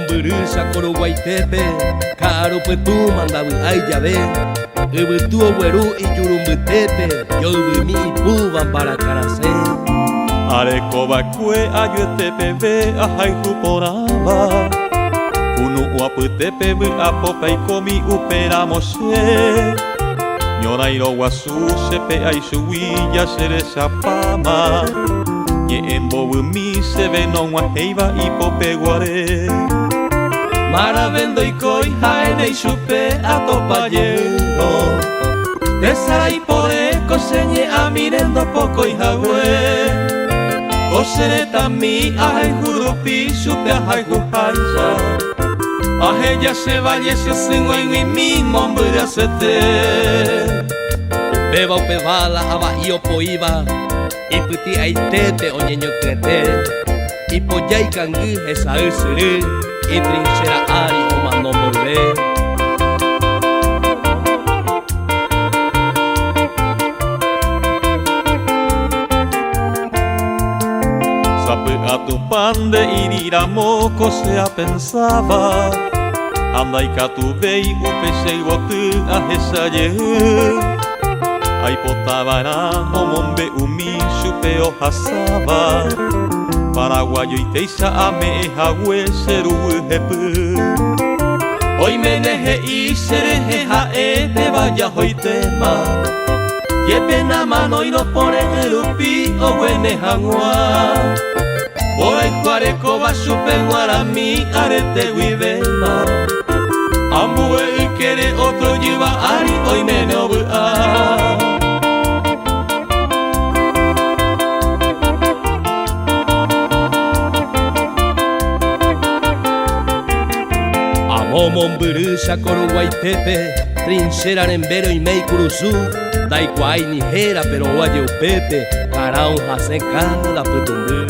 Amomburusa koro guaitepe Karo petu mandabu ay llave Ubutu ogueru y yurumbutepe Youbumi ipuban para carase Areko bakue ayuetepe ve ahaihu poraba Unu uaputepe bu apopai komi upera moshe Nyonairo wasu sepe aisuia seresa pama Nye embo bumi se venon waheiva ipope guare Maravendo y koi haene y supe atopallero Tesara y pore coseñe amirendo poco y jagüe Coseneta mi ajay jurupi supe ajay juhaya Ajeya se vaya se singuen y mi mombre acete Beba upe bala abajo poiba Y puti aitete oñeño crete Y poya y cangu esa usuru Y trinchera ari o mano morbe Sape a tu pande iriramo sea pensaba Anda y tu vei upe seigotu a esa ye Ai potabara o mombe umi supe o hasaba Paraguayo y teisa ame hagüe seru hepu Hoy meneje y sereje jae te vaya hoy tema Yepena mano y no pone el upi o buene jangua Boy juareco va supe guarami arete guibema Ambue y quiere otro lleva ari hoy mene obua Amomburusa koro guaitepe Trinchera nembero y mei kurusu Daikuai nijera pero guaye upepe Karao hasen cada putumbu